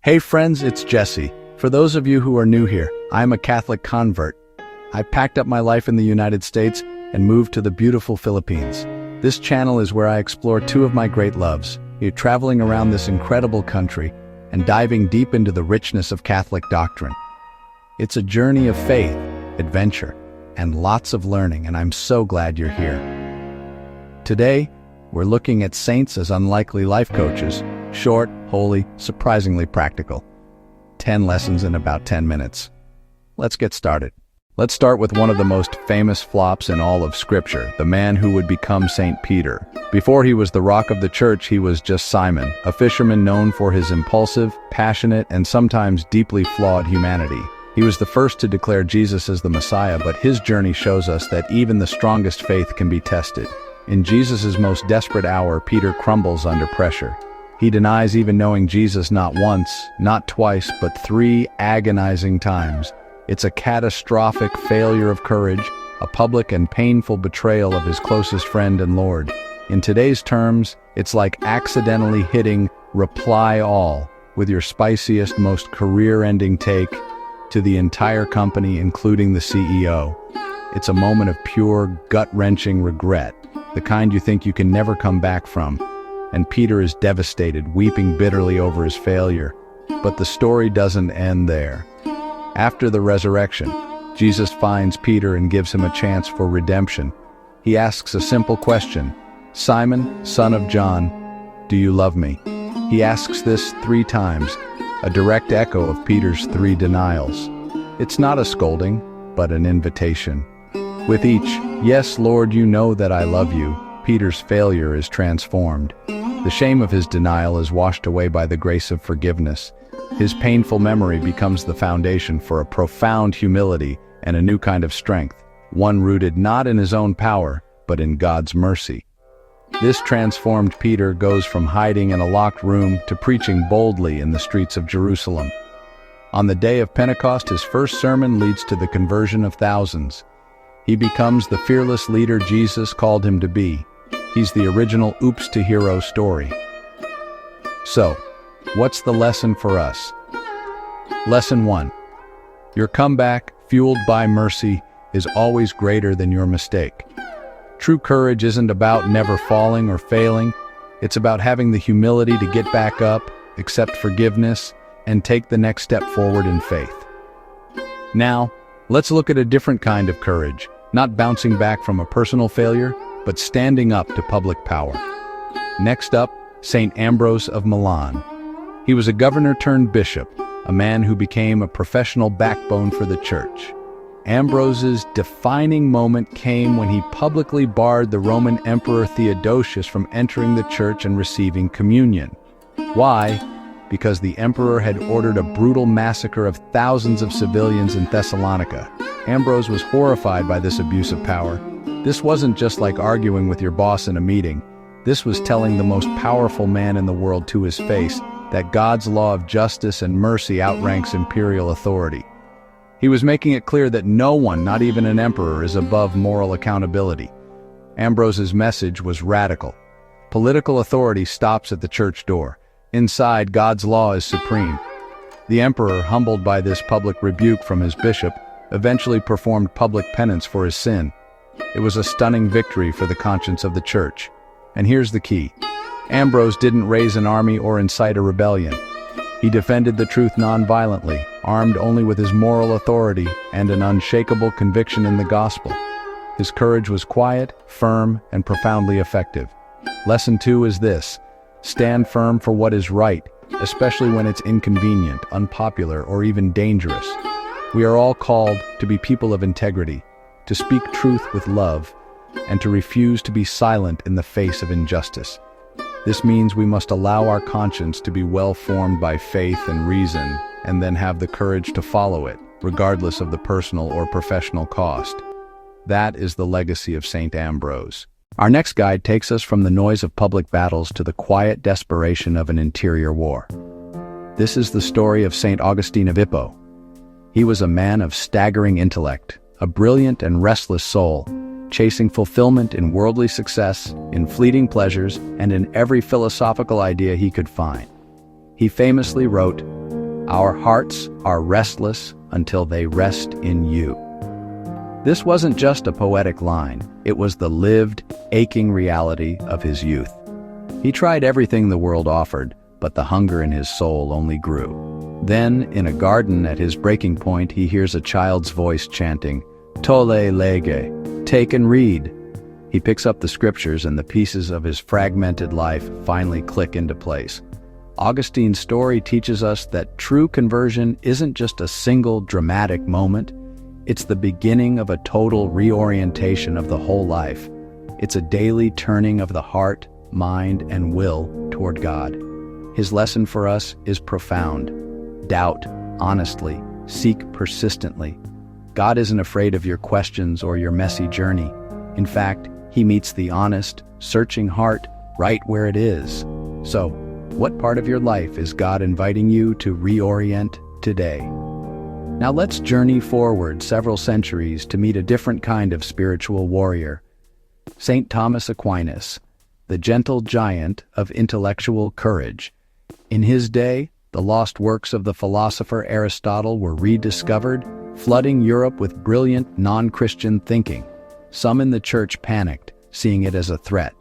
Hey friends, it's Jesse. For those of you who are new here, I'm a Catholic convert. I packed up my life in the United States and moved to the beautiful Philippines. This channel is where I explore two of my great loves, traveling around this incredible country and diving deep into the richness of Catholic doctrine. It's a journey of faith, adventure, and lots of learning, and I'm so glad you're here. Today, we're looking at saints as unlikely life coaches. Short, holy, surprisingly practical. 10 lessons in about 10 minutes. Let's get started. Let's start with one of the most famous flops in all of Scripture, the man who would become Saint Peter. Before he was the rock of the church, he was just Simon, a fisherman known for his impulsive, passionate, and sometimes deeply flawed humanity. He was the first to declare Jesus as the Messiah, but his journey shows us that even the strongest faith can be tested. In Jesus' most desperate hour, Peter crumbles under pressure. He denies even knowing Jesus not once, not twice, but 3 agonizing times. It's a catastrophic failure of courage, a public and painful betrayal of his closest friend and Lord. In today's terms, it's like accidentally hitting reply all with your spiciest, most career-ending take to the entire company, including the CEO. It's a moment of pure, gut-wrenching regret, the kind you think you can never come back from. And Peter is devastated, weeping bitterly over his failure. But the story doesn't end there. After the resurrection, Jesus finds Peter and gives him a chance for redemption. He asks a simple question: "Simon, son of John, do you love me?" He asks this 3 times, a direct echo of Peter's 3 denials. It's not a scolding, but an invitation. With each, "Yes, Lord, you know that I love you," Peter's failure is transformed. The shame of his denial is washed away by the grace of forgiveness. His painful memory becomes the foundation for a profound humility and a new kind of strength, one rooted not in his own power, but in God's mercy. This transformed Peter goes from hiding in a locked room to preaching boldly in the streets of Jerusalem. On the day of Pentecost, his first sermon leads to the conversion of thousands. He becomes the fearless leader Jesus called him to be. He's the original oops to hero story. So, what's the lesson for us? Lesson 1. Your comeback, fueled by mercy, is always greater than your mistake. True courage isn't about never falling or failing. It's about having the humility to get back up, accept forgiveness, and take the next step forward in faith. Now, let's look at a different kind of courage, not bouncing back from a personal failure, but standing up to public power. Next up, St. Ambrose of Milan. He was a governor turned bishop, a man who became a professional backbone for the church. Ambrose's defining moment came when he publicly barred the Roman Emperor Theodosius from entering the church and receiving communion. Why? Because the emperor had ordered a brutal massacre of thousands of civilians in Thessalonica. Ambrose was horrified by this abuse of power. This wasn't just like arguing with your boss in a meeting. This was telling the most powerful man in the world to his face that God's law of justice and mercy outranks imperial authority. He was making it clear that no one, not even an emperor, is above moral accountability. Ambrose's message was radical. Political authority stops at the church door. Inside, God's law is supreme. The emperor, humbled by this public rebuke from his bishop, eventually performed public penance for his sin. It was a stunning victory for the conscience of the church. And here's the key. Ambrose didn't raise an army or incite a rebellion. He defended the truth non-violently, armed only with his moral authority and an unshakable conviction in the gospel. His courage was quiet, firm, and profoundly effective. Lesson 2 is this: stand firm for what is right, especially when it's inconvenient, unpopular, or even dangerous. We are all called to be people of integrity, to speak truth with love, and to refuse to be silent in the face of injustice. This means we must allow our conscience to be well formed by faith and reason, and then have the courage to follow it, regardless of the personal or professional cost. That is the legacy of St. Ambrose. Our next guide takes us from the noise of public battles to the quiet desperation of an interior war. This is the story of St. Augustine of Hippo. He was a man of staggering intellect, a brilliant and restless soul, chasing fulfillment in worldly success, in fleeting pleasures, and in every philosophical idea he could find. He famously wrote, Our hearts are restless until they rest in you. This wasn't just a poetic line, it was the lived, aching reality of his youth. He tried everything the world offered, but the hunger in his soul only grew. Then, in a garden at his breaking point, he hears a child's voice chanting, "Tolle lege," take and read. He picks up the scriptures and the pieces of his fragmented life finally click into place. Augustine's story teaches us that true conversion isn't just a single dramatic moment, it's the beginning of a total reorientation of the whole life. It's a daily turning of the heart, mind, and will toward God. His lesson for us is profound. Doubt honestly, seek persistently. God isn't afraid of your questions or your messy journey. In fact, he meets the honest, searching heart right where it is. So, what part of your life is God inviting you to reorient today? Now let's journey forward several centuries to meet a different kind of spiritual warrior. St. Thomas Aquinas, the gentle giant of intellectual courage. In his day, the lost works of the philosopher Aristotle were rediscovered, flooding Europe with brilliant non-Christian thinking. Some in the church panicked, seeing it as a threat,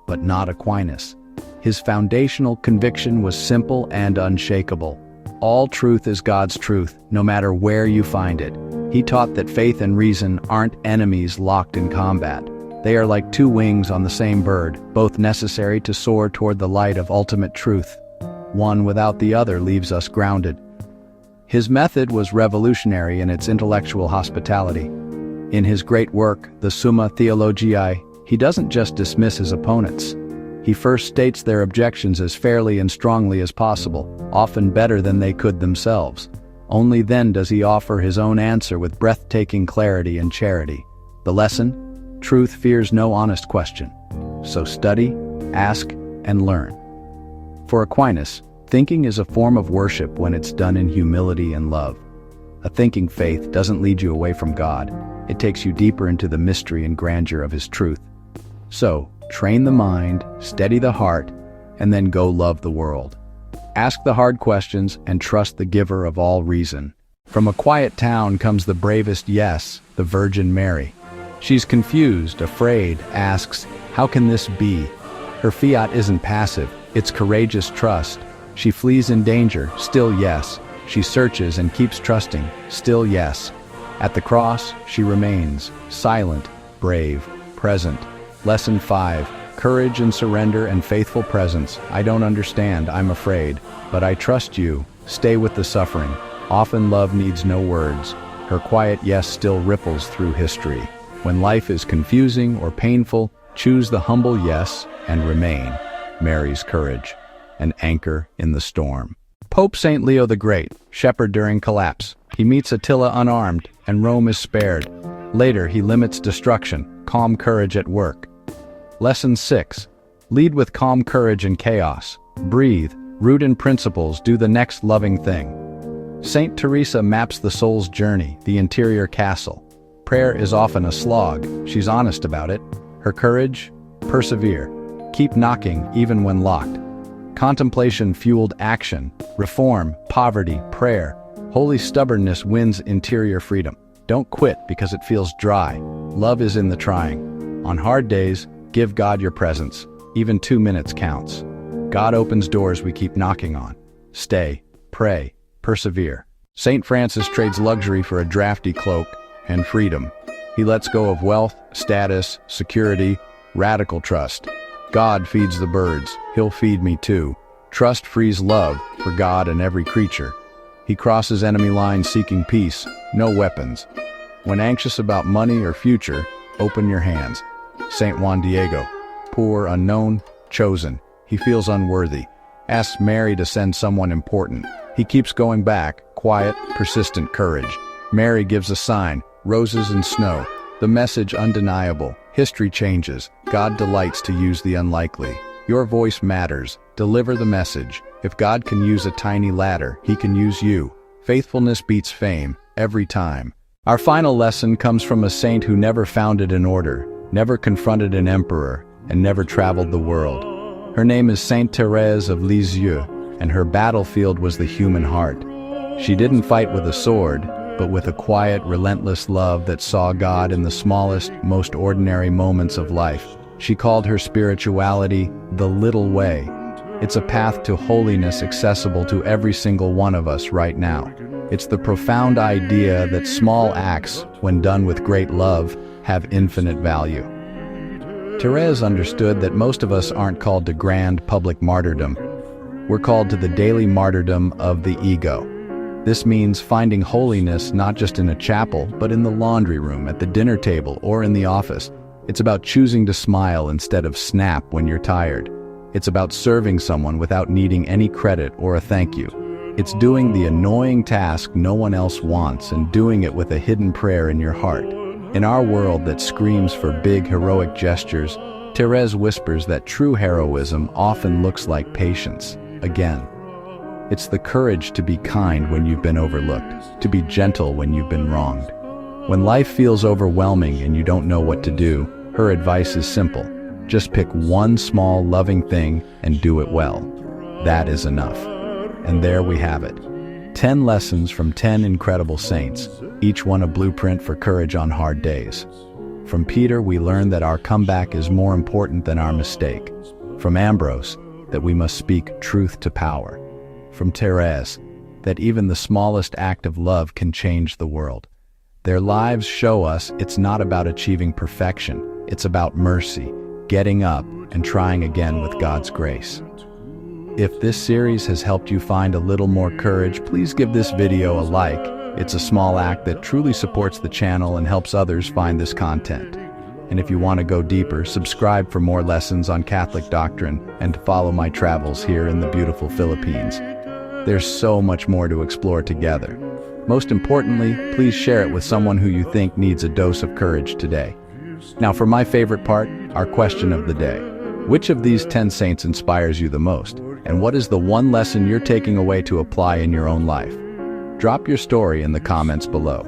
but not Aquinas. His foundational conviction was simple and unshakable. All truth is God's truth, no matter where you find it. He taught that faith and reason aren't enemies locked in combat. They are like two wings on the same bird, both necessary to soar toward the light of ultimate truth. One without the other leaves us grounded. His method was revolutionary in its intellectual hospitality. In his great work, the Summa Theologiae, he doesn't just dismiss his opponents. He first states their objections as fairly and strongly as possible, often better than they could themselves. Only then does he offer his own answer with breathtaking clarity and charity. The lesson? Truth fears no honest question. So study, ask, and learn. For Aquinas, thinking is a form of worship when it's done in humility and love. A thinking faith doesn't lead you away from God. It takes you deeper into the mystery and grandeur of his truth. So, train the mind, steady the heart, and then go love the world. Ask the hard questions and trust the giver of all reason. From a quiet town comes the bravest yes, the Virgin Mary. She's confused, afraid, asks, "How can this be?" Her fiat isn't passive, it's courageous trust. She flees in danger, still yes. She searches and keeps trusting, still yes. At the cross, she remains, silent, brave, present. Lesson 5. Courage and surrender and faithful presence. I don't understand, I'm afraid, but I trust you. Stay with the suffering. Often love needs no words. Her quiet yes still ripples through history. When life is confusing or painful, choose the humble yes and remain. Mary's courage, an anchor in the storm. Pope St. Leo the Great, shepherd during collapse. He meets Attila unarmed, and Rome is spared. Later, he limits destruction, calm courage at work. Lesson 6. Lead with calm courage in chaos. Breathe, root in principles, do the next loving thing. Saint Teresa maps the soul's journey, the interior castle. Prayer is often a slog. She's honest about it. Her courage? Persevere. Keep knocking even when locked. Contemplation-fueled action. Reform, poverty, prayer. Holy stubbornness wins interior freedom. Don't quit because it feels dry. Love is in the trying. On hard days, give God your presence. Even 2 minutes counts. God opens doors we keep knocking on. Stay, pray, persevere. St. Francis trades luxury for a drafty cloak and freedom. He lets go of wealth, status, security, radical trust. God feeds the birds. He'll feed me too. Trust frees love for God and every creature. He crosses enemy lines seeking peace, no weapons. When anxious about money or future, open your hands. St. Juan Diego, poor, unknown, chosen. He feels unworthy. Asks Mary to send someone important. He keeps going back, quiet, persistent courage. Mary gives a sign, roses and snow. The message undeniable. History changes. God delights to use the unlikely. Your voice matters. Deliver the message. If God can use a tiny ladder, he can use you. Faithfulness beats fame, every time. Our final lesson comes from a saint who never founded an order, never confronted an emperor, and never traveled the world. Her name is Saint Thérèse of Lisieux, and her battlefield was the human heart. She didn't fight with a sword, but with a quiet, relentless love that saw God in the smallest, most ordinary moments of life. She called her spirituality the little way. It's a path to holiness accessible to every single one of us right now. It's the profound idea that small acts, when done with great love, have infinite value. Thérèse understood that most of us aren't called to grand public martyrdom. We're called to the daily martyrdom of the ego. This means finding holiness not just in a chapel, but in the laundry room, at the dinner table, or in the office. It's about choosing to smile instead of snap when you're tired. It's about serving someone without needing any credit or a thank you. It's doing the annoying task no one else wants and doing it with a hidden prayer in your heart. In our world that screams for big, heroic gestures, Thérèse whispers that true heroism often looks like patience. Again, it's the courage to be kind when you've been overlooked, to be gentle when you've been wronged. When life feels overwhelming and you don't know what to do, her advice is simple. Just pick one small, loving thing and do it well. That is enough. And there we have it. 10 lessons from 10 incredible saints, each one a blueprint for courage on hard days. From Peter, we learn that our comeback is more important than our mistake. From Ambrose, that we must speak truth to power. From Thérèse, that even the smallest act of love can change the world. Their lives show us it's not about achieving perfection, it's about mercy, getting up, and trying again with God's grace. If this series has helped you find a little more courage, please give this video a like. It's a small act that truly supports the channel and helps others find this content. And if you want to go deeper, subscribe for more lessons on Catholic doctrine and to follow my travels here in the beautiful Philippines. There's so much more to explore together. Most importantly, please share it with someone who you think needs a dose of courage today. Now for my favorite part, our question of the day. Which of these 10 saints inspires you the most? And what is the one lesson you're taking away to apply in your own life? Drop your story in the comments below.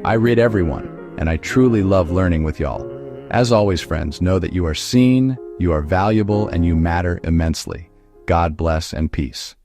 I read everyone, and I truly love learning with y'all. As always, friends, know that you are seen, you are valuable, and you matter immensely. God bless and peace.